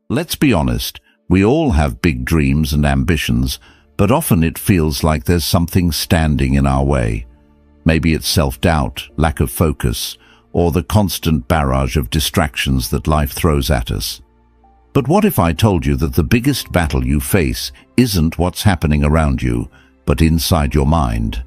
Let's be honest, we all have big dreams and ambitions, but often it feels like there's something standing in our way. Maybe it's self-doubt, lack of focus, or the constant barrage of distractions that life throws at us. But what if I told you that the biggest battle you face isn't what's happening around you, but inside your mind?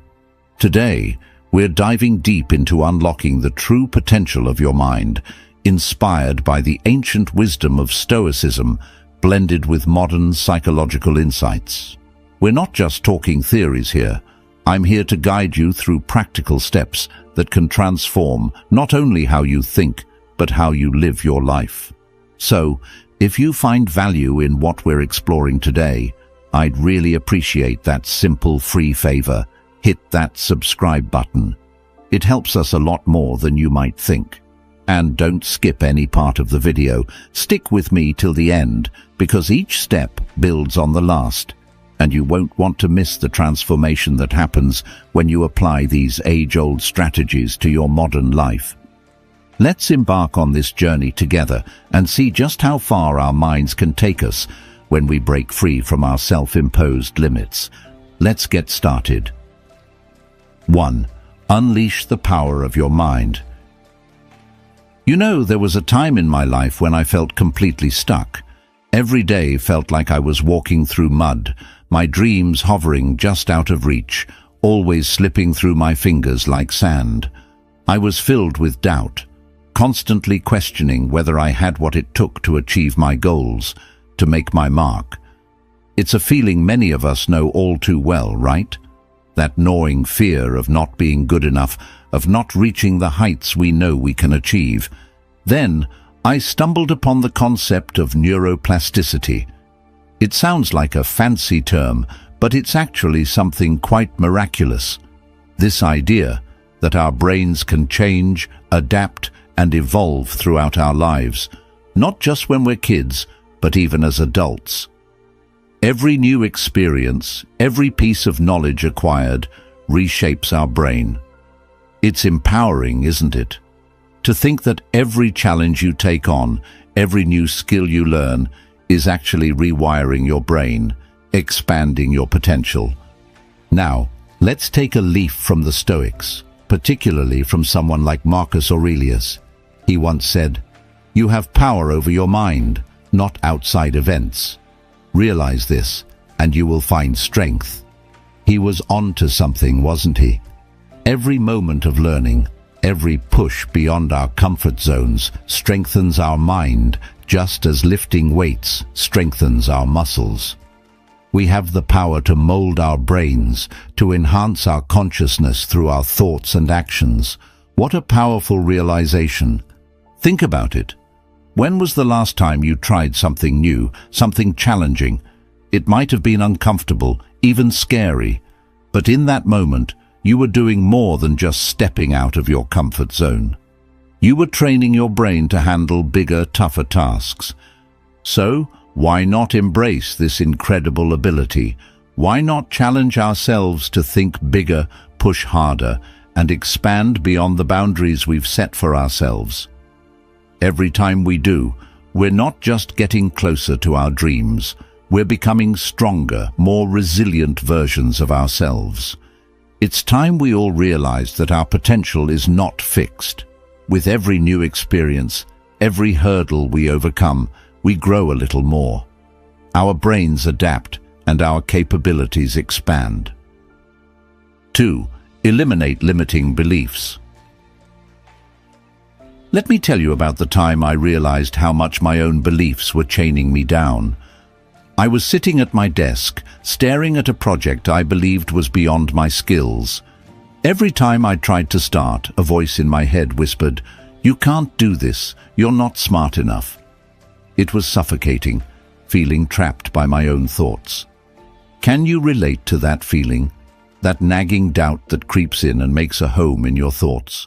Today, we're diving deep into unlocking the true potential of your mind, inspired by the ancient wisdom of Stoicism, blended with modern psychological insights. We're not just talking theories here. I'm here to guide you through practical steps that can transform not only how you think, but how you live your life. So, if you find value in what we're exploring today, I'd really appreciate that simple free favor. Hit that subscribe button. It helps us a lot more than you might think. And don't skip any part of the video. Stick with me till the end, because each step builds on the last, and you won't want to miss the transformation that happens when you apply these age-old strategies to your modern life. Let's embark on this journey together and see just how far our minds can take us when we break free from our self-imposed limits. Let's get started. 1. Unleash the power of your mind. You know, there was a time in my life when I felt completely stuck. Every day felt like I was walking through mud, my dreams hovering just out of reach, always slipping through my fingers like sand. I was filled with doubt, constantly questioning whether I had what it took to achieve my goals, to make my mark. It's a feeling many of us know all too well, right? That gnawing fear of not being good enough, of not reaching the heights we know we can achieve. Then, I stumbled upon the concept of neuroplasticity. It sounds like a fancy term, but it's actually something quite miraculous. This idea that our brains can change, adapt, and evolve throughout our lives, not just when we're kids, but even as adults. Every new experience, every piece of knowledge acquired, reshapes our brain. It's empowering, isn't it? To think that every challenge you take on, every new skill you learn, is actually rewiring your brain, expanding your potential. Now, let's take a leaf from the Stoics, particularly from someone like Marcus Aurelius. He once said, "You have power over your mind, not outside events. Realize this, and you will find strength." He was onto something, wasn't he? Every moment of learning, every push beyond our comfort zones strengthens our mind, just as lifting weights strengthens our muscles. We have the power to mold our brains, to enhance our consciousness through our thoughts and actions. What a powerful realization. Think about it. When was the last time you tried something new, something challenging? It might have been uncomfortable, even scary, but in that moment, you were doing more than just stepping out of your comfort zone. You were training your brain to handle bigger, tougher tasks. So, why not embrace this incredible ability? Why not challenge ourselves to think bigger, push harder, and expand beyond the boundaries we've set for ourselves? Every time we do, we're not just getting closer to our dreams, we're becoming stronger, more resilient versions of ourselves. It's time we all realize that our potential is not fixed. With every new experience, every hurdle we overcome, we grow a little more. Our brains adapt and our capabilities expand. 2. Eliminate limiting beliefs. Let me tell you about the time I realized how much my own beliefs were chaining me down. I was sitting at my desk, staring at a project I believed was beyond my skills. Every time I tried to start, a voice in my head whispered, "You can't do this, you're not smart enough." It was suffocating, feeling trapped by my own thoughts. Can you relate to that feeling? That nagging doubt that creeps in and makes a home in your thoughts?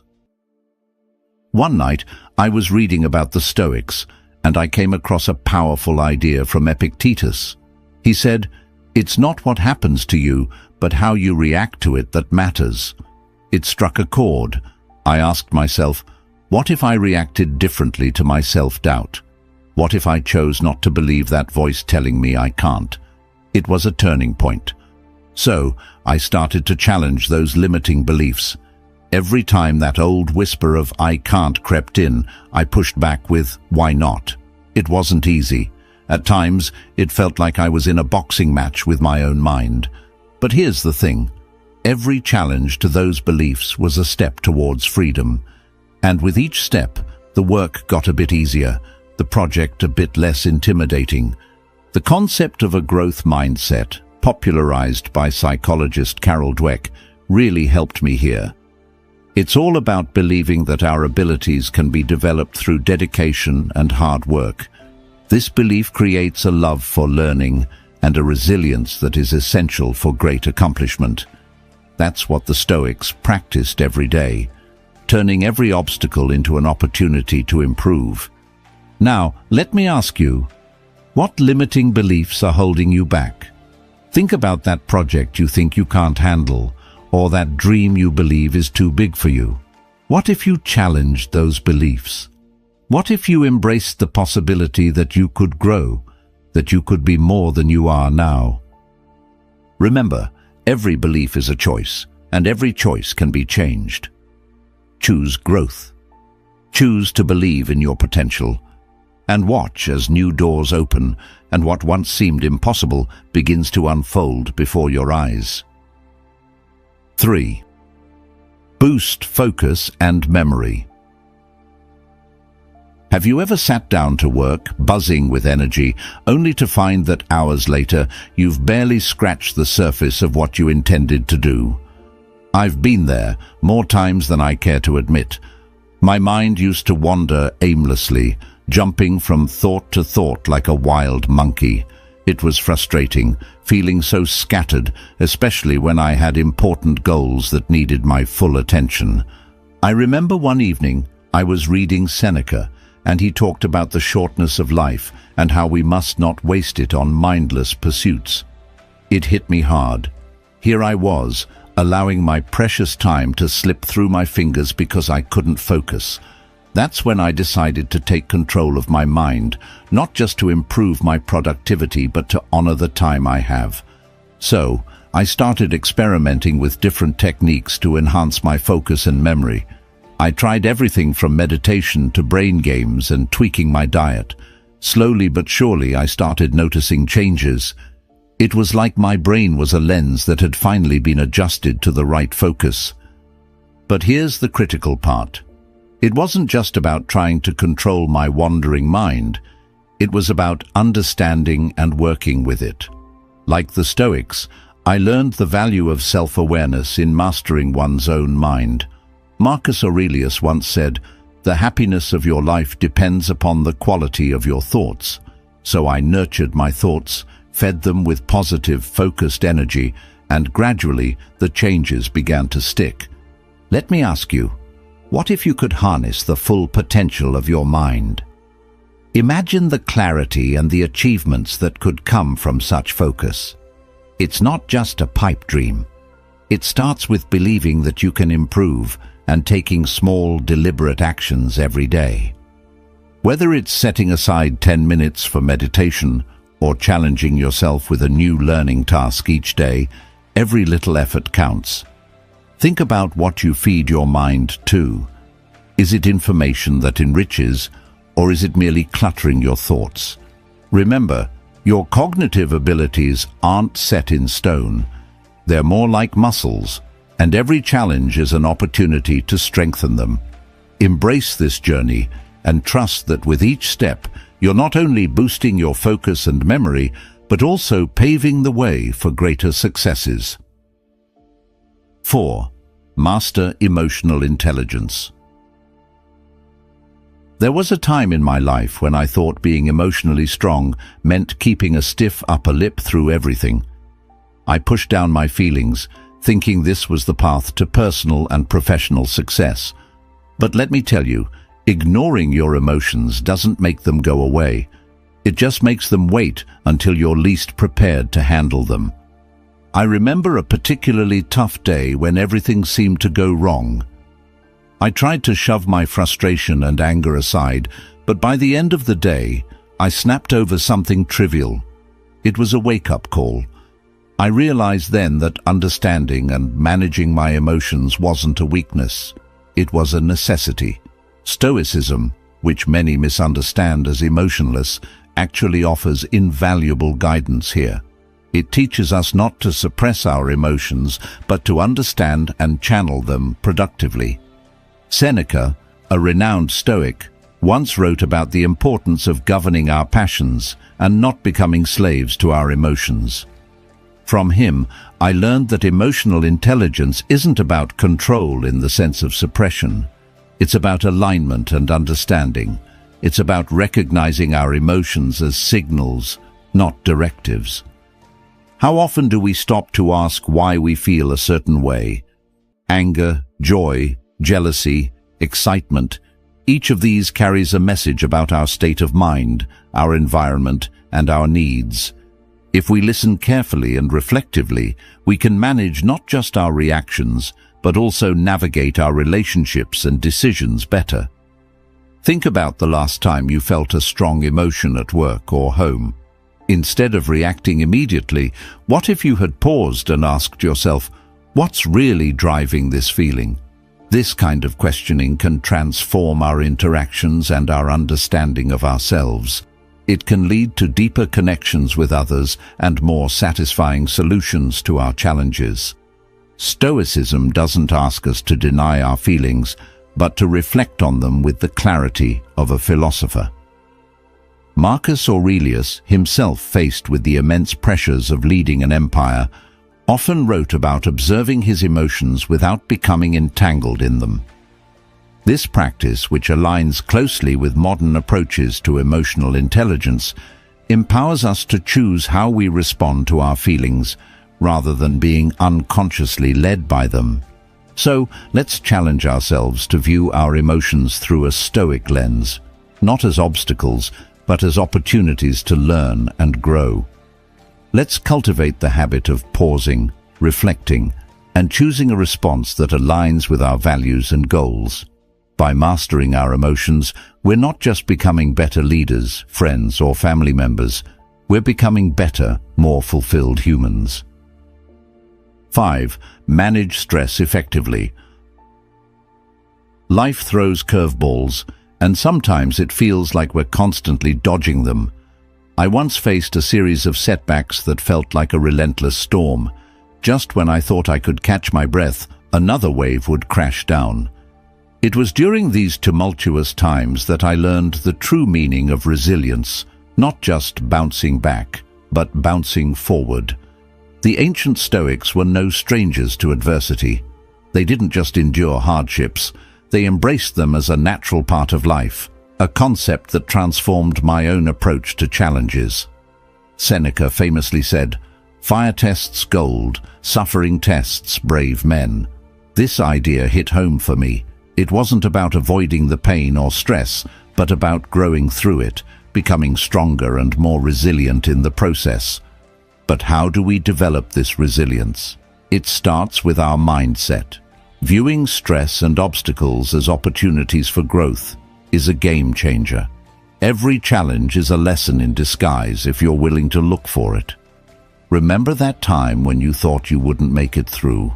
One night, I was reading about the Stoics, and I came across a powerful idea from Epictetus. He said, "It's not what happens to you, but how you react to it that matters." It struck a chord. I asked myself, what if I reacted differently to my self-doubt? What if I chose not to believe that voice telling me I can't? It was a turning point. So, I started to challenge those limiting beliefs. Every time that old whisper of "I can't" crept in, I pushed back with "Why not?" It wasn't easy. At times, it felt like I was in a boxing match with my own mind. But here's the thing. Every challenge to those beliefs was a step towards freedom. And with each step, the work got a bit easier, the project a bit less intimidating. The concept of a growth mindset, popularized by psychologist Carol Dweck, really helped me here. It's all about believing that our abilities can be developed through dedication and hard work. This belief creates a love for learning and a resilience that is essential for great accomplishment. That's what the Stoics practiced every day, turning every obstacle into an opportunity to improve. Now, let me ask you, what limiting beliefs are holding you back? Think about that project you think you can't handle, or that dream you believe is too big for you. What if you challenged those beliefs? What if you embraced the possibility that you could grow, that you could be more than you are now? Remember, every belief is a choice, and every choice can be changed. Choose growth. Choose to believe in your potential, and watch as new doors open and what once seemed impossible begins to unfold before your eyes. 3. Boost focus and memory. Have you ever sat down to work, buzzing with energy, only to find that hours later you've barely scratched the surface of what you intended to do? I've been there, more times than I care to admit. My mind used to wander aimlessly, jumping from thought to thought like a wild monkey. It was frustrating, feeling so scattered, especially when I had important goals that needed my full attention. I remember one evening I was reading Seneca, and he talked about the shortness of life and how we must not waste it on mindless pursuits. It hit me hard. Here I was, allowing my precious time to slip through my fingers because I couldn't focus. That's when I decided to take control of my mind, not just to improve my productivity, but to honor the time I have. So, I started experimenting with different techniques to enhance my focus and memory. I tried everything from meditation to brain games and tweaking my diet. Slowly but surely, I started noticing changes. It was like my brain was a lens that had finally been adjusted to the right focus. But here's the critical part. It wasn't just about trying to control my wandering mind. It was about understanding and working with it. Like the Stoics, I learned the value of self-awareness in mastering one's own mind. Marcus Aurelius once said, "The happiness of your life depends upon the quality of your thoughts." So I nurtured my thoughts, fed them with positive, focused energy, and gradually the changes began to stick. Let me ask you, what if you could harness the full potential of your mind? Imagine the clarity and the achievements that could come from such focus. It's not just a pipe dream. It starts with believing that you can improve and taking small, deliberate actions every day. Whether it's setting aside 10 minutes for meditation or challenging yourself with a new learning task each day, every little effort counts. Think about what you feed your mind to. Is it information that enriches, or is it merely cluttering your thoughts? Remember, your cognitive abilities aren't set in stone. They're more like muscles, and every challenge is an opportunity to strengthen them. Embrace this journey and trust that with each step, you're not only boosting your focus and memory, but also paving the way for greater successes. 4. Master emotional intelligence. There was a time in my life when I thought being emotionally strong meant keeping a stiff upper lip through everything. I pushed down my feelings, thinking this was the path to personal and professional success. But let me tell you, ignoring your emotions doesn't make them go away. It just makes them wait until you're least prepared to handle them. I remember a particularly tough day when everything seemed to go wrong. I tried to shove my frustration and anger aside, but by the end of the day, I snapped over something trivial. It was a wake-up call. I realized then that understanding and managing my emotions wasn't a weakness. It was a necessity. Stoicism, which many misunderstand as emotionless, actually offers invaluable guidance here. It teaches us not to suppress our emotions, but to understand and channel them productively. Seneca, a renowned Stoic, once wrote about the importance of governing our passions and not becoming slaves to our emotions. From him, I learned that emotional intelligence isn't about control in the sense of suppression. It's about alignment and understanding. It's about recognizing our emotions as signals, not directives. How often do we stop to ask why we feel a certain way? Anger, joy, jealousy, excitement. Each of these carries a message about our state of mind, our environment, and our needs. If we listen carefully and reflectively, we can manage not just our reactions, but also navigate our relationships and decisions better. Think about the last time you felt a strong emotion at work or home. Instead of reacting immediately, what if you had paused and asked yourself, what's really driving this feeling? This kind of questioning can transform our interactions and our understanding of ourselves. It can lead to deeper connections with others and more satisfying solutions to our challenges. Stoicism doesn't ask us to deny our feelings, but to reflect on them with the clarity of a philosopher. Marcus Aurelius, himself faced with the immense pressures of leading an empire, often wrote about observing his emotions without becoming entangled in them. This practice, which aligns closely with modern approaches to emotional intelligence, empowers us to choose how we respond to our feelings, rather than being unconsciously led by them. So, let's challenge ourselves to view our emotions through a Stoic lens, not as obstacles, but as opportunities to learn and grow. Let's cultivate the habit of pausing, reflecting, and choosing a response that aligns with our values and goals. By mastering our emotions, we're not just becoming better leaders, friends, or family members. We're becoming better, more fulfilled humans. 5. Manage stress effectively. Life throws curveballs, and sometimes it feels like we're constantly dodging them. I once faced a series of setbacks that felt like a relentless storm. Just when I thought I could catch my breath, another wave would crash down. It was during these tumultuous times that I learned the true meaning of resilience, not just bouncing back, but bouncing forward. The ancient Stoics were no strangers to adversity. They didn't just endure hardships, they embraced them as a natural part of life, a concept that transformed my own approach to challenges. Seneca famously said, "Fire tests gold, suffering tests brave men." This idea hit home for me. It wasn't about avoiding the pain or stress, but about growing through it, becoming stronger and more resilient in the process. But how do we develop this resilience? It starts with our mindset. Viewing stress and obstacles as opportunities for growth is a game changer. Every challenge is a lesson in disguise if you're willing to look for it. Remember that time when you thought you wouldn't make it through,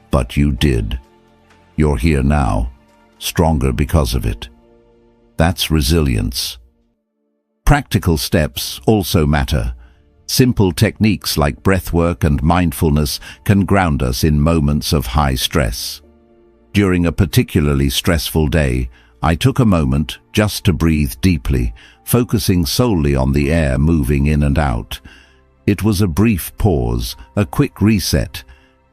but you did. You're here now, stronger because of it. That's resilience. Practical steps also matter. Simple techniques like breathwork and mindfulness can ground us in moments of high stress. During a particularly stressful day, I took a moment just to breathe deeply, focusing solely on the air moving in and out. It was a brief pause, a quick reset,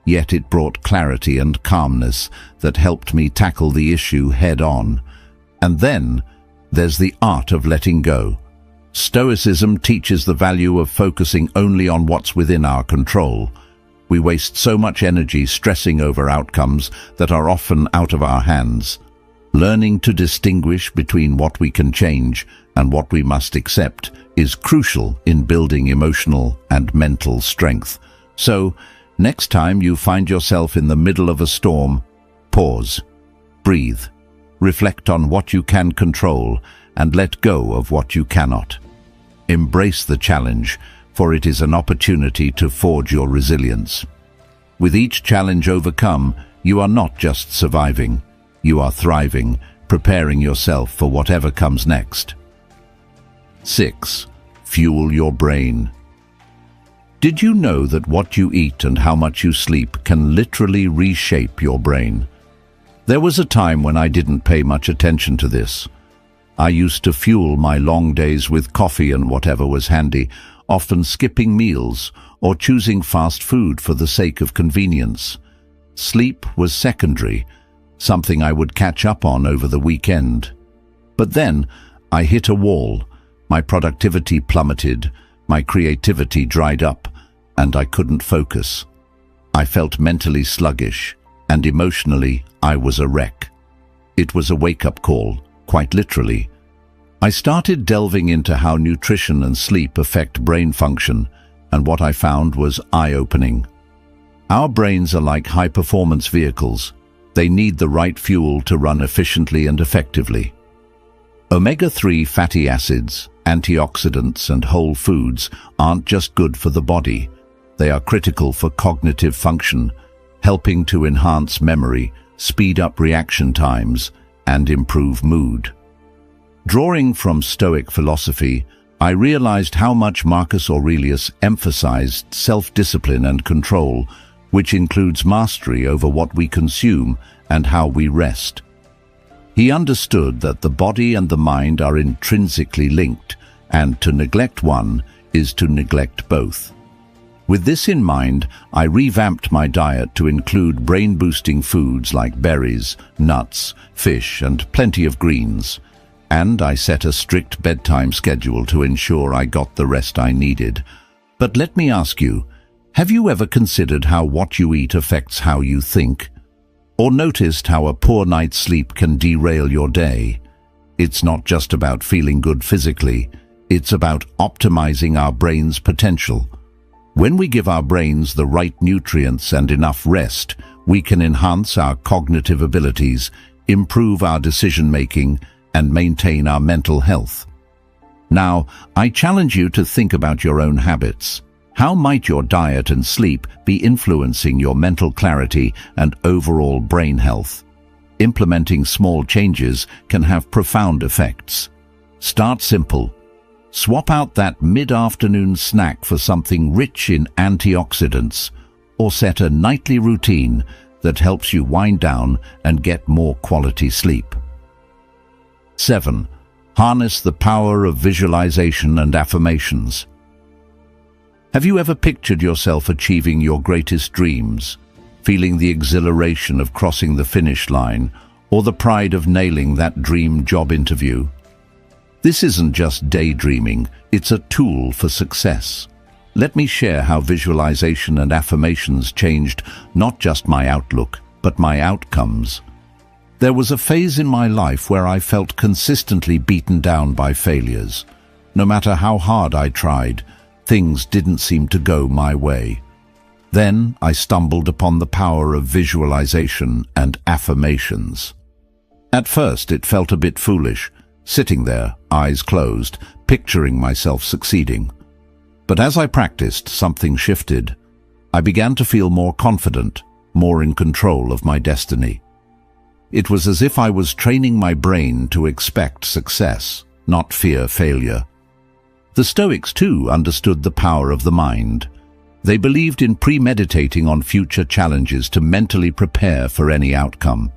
yet it brought clarity and calmness that helped me tackle the issue head-on. And then, there's the art of letting go. Stoicism teaches the value of focusing only on what's within our control. We waste so much energy stressing over outcomes that are often out of our hands. Learning to distinguish between what we can change and what we must accept is crucial in building emotional and mental strength. So, next time you find yourself in the middle of a storm, pause, breathe, reflect on what you can control, and let go of what you cannot. Embrace the challenge, for it is an opportunity to forge your resilience. With each challenge overcome, you are not just surviving, you are thriving, preparing yourself for whatever comes next. 6. Fuel your brain. Did you know that what you eat and how much you sleep can literally reshape your brain? There was a time when I didn't pay much attention to this. I used to fuel my long days with coffee and whatever was handy, often skipping meals or choosing fast food for the sake of convenience. Sleep was secondary, something I would catch up on over the weekend. But then I hit a wall. My productivity plummeted, my creativity dried up, and I couldn't focus. I felt mentally sluggish, and emotionally I was a wreck. It was a wake-up call, quite literally. I started delving into how nutrition and sleep affect brain function, and what I found was eye-opening. Our brains are like high-performance vehicles. They need the right fuel to run efficiently and effectively. Omega-3 fatty acids, antioxidants, and whole foods aren't just good for the body. They are critical for cognitive function, helping to enhance memory, speed up reaction times, and improve mood. Drawing from Stoic philosophy, I realized how much Marcus Aurelius emphasized self-discipline and control, which includes mastery over what we consume and how we rest. He understood that the body and the mind are intrinsically linked, and to neglect one is to neglect both. With this in mind, I revamped my diet to include brain-boosting foods like berries, nuts, fish, and plenty of greens. And I set a strict bedtime schedule to ensure I got the rest I needed. But let me ask you, have you ever considered how what you eat affects how you think? Or noticed how a poor night's sleep can derail your day? It's not just about feeling good physically, it's about optimizing our brain's potential. When we give our brains the right nutrients and enough rest, we can enhance our cognitive abilities, improve our decision-making, and maintain our mental health. Now, I challenge you to think about your own habits. How might your diet and sleep be influencing your mental clarity and overall brain health? Implementing small changes can have profound effects. Start simple. Swap out that mid-afternoon snack for something rich in antioxidants, or set a nightly routine that helps you wind down and get more quality sleep. 7. Harness the power of visualization and affirmations. Have you ever pictured yourself achieving your greatest dreams, feeling the exhilaration of crossing the finish line, or the pride of nailing that dream job interview? This isn't just daydreaming, it's a tool for success. Let me share how visualization and affirmations changed not just my outlook, but my outcomes. There was a phase in my life where I felt consistently beaten down by failures. No matter how hard I tried, things didn't seem to go my way. Then I stumbled upon the power of visualization and affirmations. At first it felt a bit foolish, sitting there, eyes closed, picturing myself succeeding. But as I practiced, something shifted. I began to feel more confident, more in control of my destiny. It was as if I was training my brain to expect success, not fear failure. The Stoics, too, understood the power of the mind. They believed in premeditating on future challenges to mentally prepare for any outcome.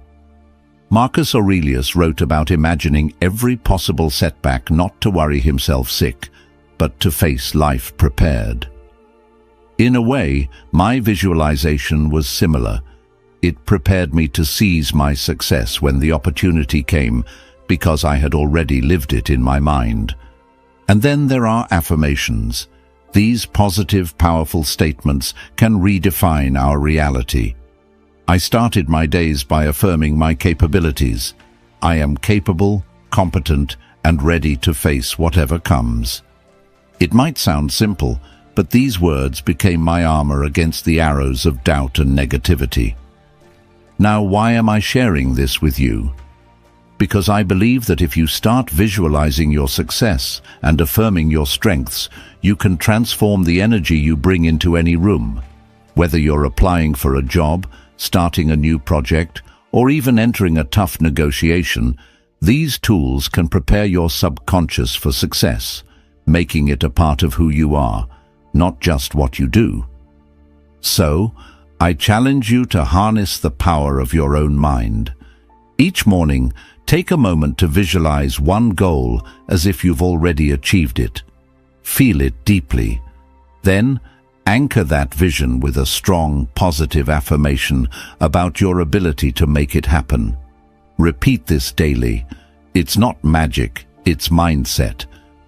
Marcus Aurelius wrote about imagining every possible setback, not to worry himself sick, but to face life prepared. In a way, my visualization was similar. It prepared me to seize my success when the opportunity came, because I had already lived it in my mind. And then there are affirmations. These positive, powerful statements can redefine our reality. I started my days by affirming my capabilities. I am capable, competent, and ready to face whatever comes. It might sound simple, but these words became my armor against the arrows of doubt and negativity. Now, why am I sharing this with you? because I believe that if you start visualizing your success and affirming your strengths, you can transform the energy you bring into any room. Whether you're applying for a job, starting a new project, or even entering a tough negotiation, these tools can prepare your subconscious for success, making it a part of who you are, not just what you do. So, I challenge you to harness the power of your own mind. Each morning, take a moment to visualize one goal as if you've already achieved it. Feel it deeply. Then, anchor that vision with a strong, positive affirmation about your ability to make it happen. Repeat this daily. It's not magic, it's mindset.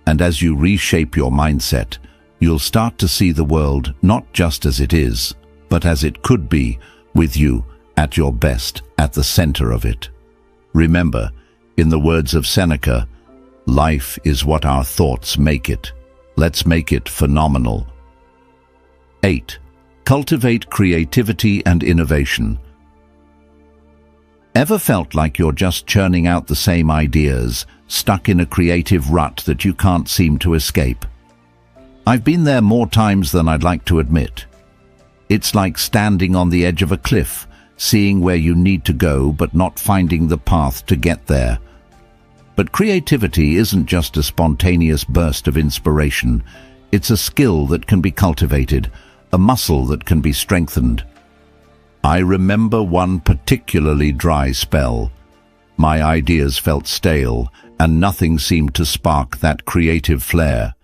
And as you reshape your mindset, you'll start to see the world not just as it is, but as it could be, with you at your best, at the center of it. Remember, in the words of Seneca, life is what our thoughts make it. Let's make it phenomenal. 8. Cultivate creativity and innovation. Ever felt like you're just churning out the same ideas, stuck in a creative rut that you can't seem to escape? I've been there more times than I'd like to admit. It's like standing on the edge of a cliff, seeing where you need to go but not finding the path to get there. But creativity isn't just a spontaneous burst of inspiration. It's a skill that can be cultivated, a muscle that can be strengthened. I remember one particularly dry spell. My ideas felt stale, and nothing seemed to spark that creative flair.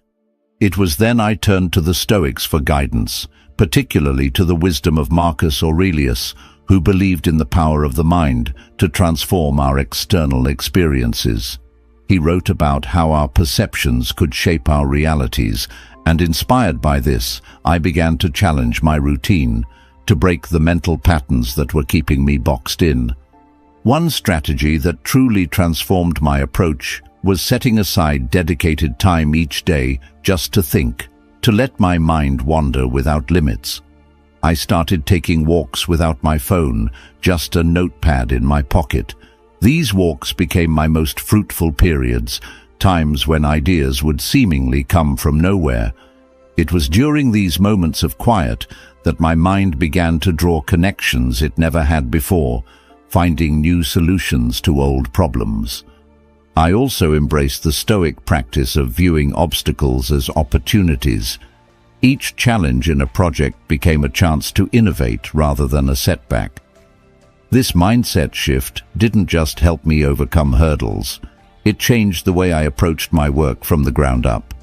It was then I turned to the Stoics for guidance, particularly to the wisdom of Marcus Aurelius, who believed in the power of the mind to transform our external experiences. He wrote about how our perceptions could shape our realities, and inspired by this, I began to challenge my routine, to break the mental patterns that were keeping me boxed in. One strategy that truly transformed my approach was setting aside dedicated time each day just to think, to let my mind wander without limits. I started taking walks without my phone, just a notepad in my pocket. These walks became my most fruitful periods, times when ideas would seemingly come from nowhere. It was during these moments of quiet that my mind began to draw connections it never had before, finding new solutions to old problems. I also embraced the Stoic practice of viewing obstacles as opportunities. Each challenge in a project became a chance to innovate rather than a setback. This mindset shift didn't just help me overcome hurdles. It changed the way I approached my work from the ground up.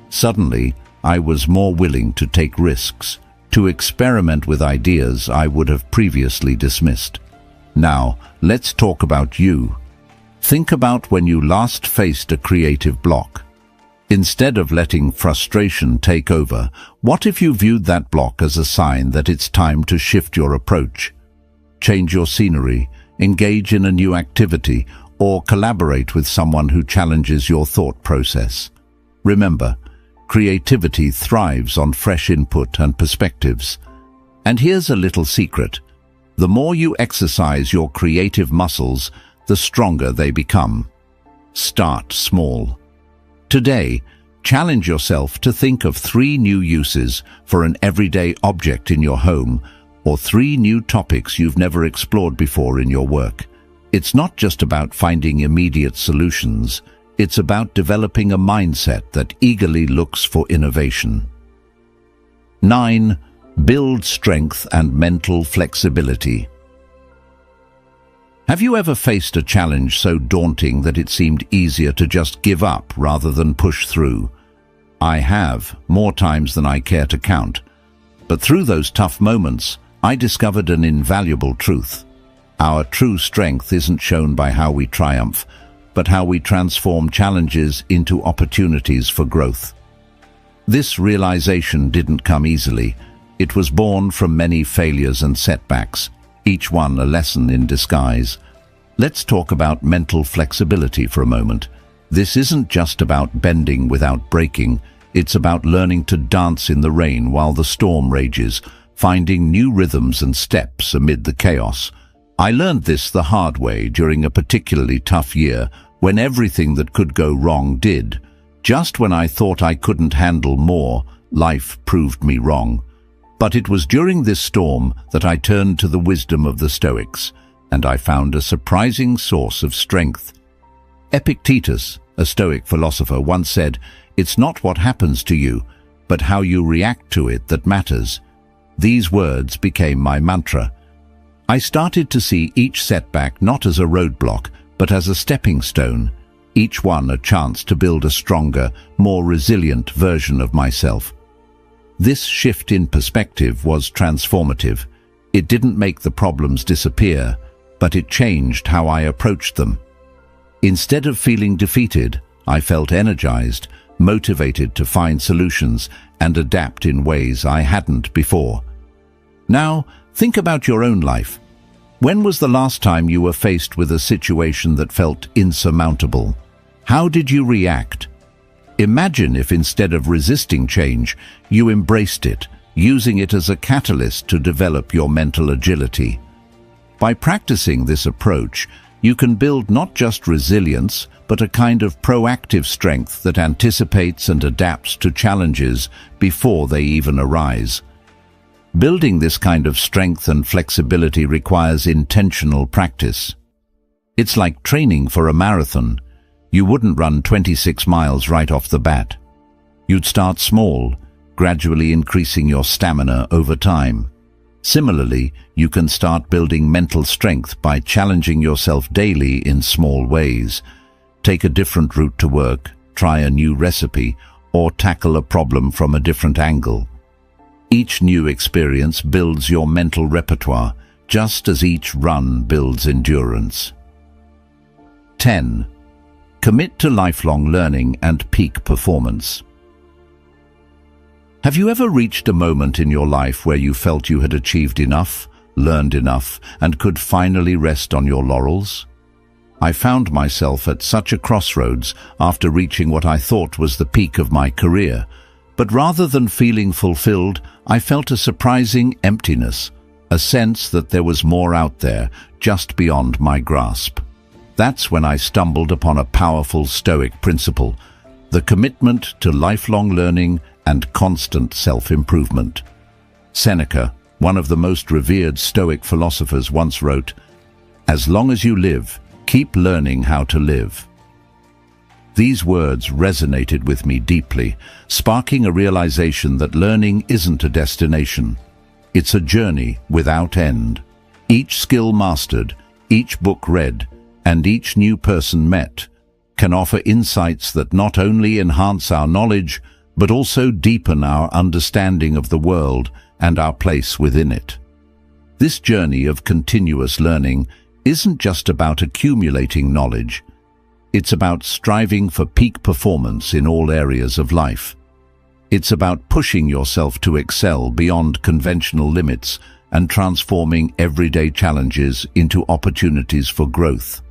Suddenly, I was more willing to take risks, to experiment with ideas I would have previously dismissed. Now, let's talk about you. Think about when you last faced a creative block. Instead of letting frustration take over, what if you viewed that block as a sign that it's time to shift your approach? Change your scenery, engage in a new activity, or collaborate with someone who challenges your thought process. Remember, creativity thrives on fresh input and perspectives. And here's a little secret. The more you exercise your creative muscles, the stronger they become. Start small. Today, challenge yourself to think of 3 new uses for an everyday object in your home, or 3 new topics you've never explored before in your work. It's not just about finding immediate solutions. It's about developing a mindset that eagerly looks for innovation. 9. Build strength and mental flexibility. Have you ever faced a challenge so daunting that it seemed easier to just give up rather than push through? I have, more times than I care to count. But through those tough moments, I discovered an invaluable truth. Our true strength isn't shown by how we triumph, but how we transform challenges into opportunities for growth. This realization didn't come easily. It was born from many failures and setbacks, each one a lesson in disguise. Let's talk about mental flexibility for a moment. This isn't just about bending without breaking. It's about learning to dance in the rain while the storm rages, finding new rhythms and steps amid the chaos. I learned this the hard way during a particularly tough year when everything that could go wrong did. Just when I thought I couldn't handle more, life proved me wrong. But it was during this storm that I turned to the wisdom of the Stoics, and I found a surprising source of strength. Epictetus, a Stoic philosopher, once said, "It's not what happens to you, but how you react to it that matters." These words became my mantra. I started to see each setback not as a roadblock, but as a stepping stone, each one a chance to build a stronger, more resilient version of myself. This shift in perspective was transformative. It didn't make the problems disappear, but it changed how I approached them. Instead of feeling defeated, I felt energized, motivated to find solutions and adapt in ways I hadn't before. Now, think about your own life. When was the last time you were faced with a situation that felt insurmountable? How did you react? Imagine if instead of resisting change, you embraced it, using it as a catalyst to develop your mental agility. By practicing this approach, you can build not just resilience, but a kind of proactive strength that anticipates and adapts to challenges before they even arise. Building this kind of strength and flexibility requires intentional practice. It's like training for a marathon. You wouldn't run 26 miles right off the bat. You'd start small, gradually increasing your stamina over time. Similarly, you can start building mental strength by challenging yourself daily in small ways. Take a different route to work, try a new recipe, or tackle a problem from a different angle. Each new experience builds your mental repertoire, just as each run builds endurance. 10. Commit to lifelong learning and peak performance. Have you ever reached a moment in your life where you felt you had achieved enough, learned enough, and could finally rest on your laurels? I found myself at such a crossroads after reaching what I thought was the peak of my career. But rather than feeling fulfilled, I felt a surprising emptiness, a sense that there was more out there, just beyond my grasp. That's when I stumbled upon a powerful Stoic principle, the commitment to lifelong learning and constant self-improvement. Seneca, one of the most revered Stoic philosophers, once wrote, "As long as you live, keep learning how to live." These words resonated with me deeply, sparking a realization that learning isn't a destination. It's a journey without end. Each skill mastered, each book read, and each new person met can offer insights that not only enhance our knowledge, but also deepen our understanding of the world and our place within it. This journey of continuous learning isn't just about accumulating knowledge. It's about striving for peak performance in all areas of life. It's about pushing yourself to excel beyond conventional limits and transforming everyday challenges into opportunities for growth.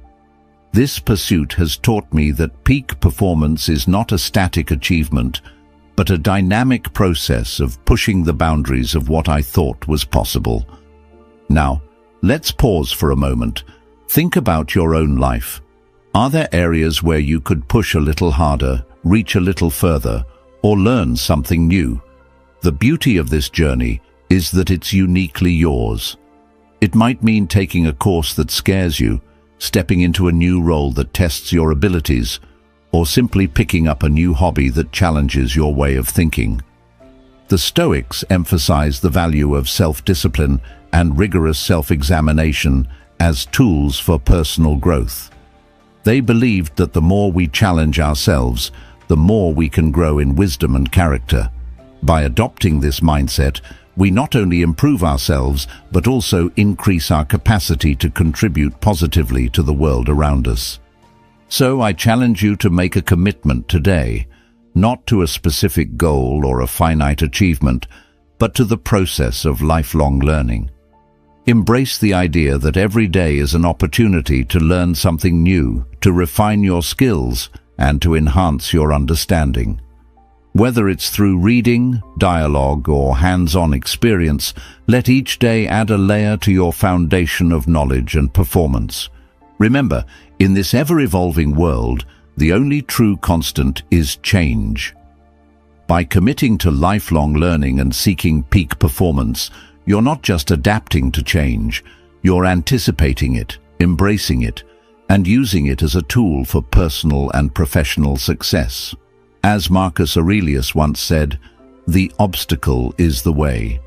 This pursuit has taught me that peak performance is not a static achievement, but a dynamic process of pushing the boundaries of what I thought was possible. Now, let's pause for a moment. Think about your own life. Are there areas where you could push a little harder, reach a little further, or learn something new? The beauty of this journey is that it's uniquely yours. It might mean taking a course that scares you, stepping into a new role that tests your abilities, or simply picking up a new hobby that challenges your way of thinking. The Stoics emphasize the value of self-discipline and rigorous self-examination as tools for personal growth. They believed that the more we challenge ourselves, the more we can grow in wisdom and character. By adopting this mindset, we not only improve ourselves, but also increase our capacity to contribute positively to the world around us. So I challenge you to make a commitment today, not to a specific goal or a finite achievement, but to the process of lifelong learning. Embrace the idea that every day is an opportunity to learn something new, to refine your skills, and to enhance your understanding. Whether it's through reading, dialogue, or hands-on experience, let each day add a layer to your foundation of knowledge and performance. Remember, in this ever-evolving world, the only true constant is change. By committing to lifelong learning and seeking peak performance, you're not just adapting to change, you're anticipating it, embracing it, and using it as a tool for personal and professional success. As Marcus Aurelius once said, "The obstacle is the way."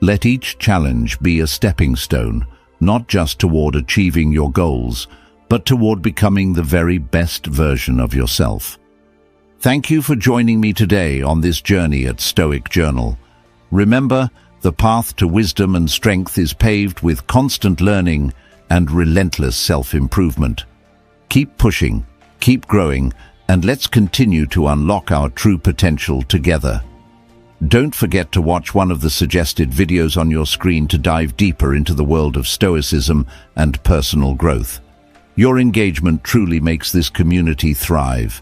Let each challenge be a stepping stone, not just toward achieving your goals, but toward becoming the very best version of yourself. Thank you for joining me today on this journey at Stoic Journal. Remember, the path to wisdom and strength is paved with constant learning and relentless self-improvement. Keep pushing, keep growing, and let's continue to unlock our true potential together. Don't forget to watch one of the suggested videos on your screen to dive deeper into the world of Stoicism and personal growth. Your engagement truly makes this community thrive,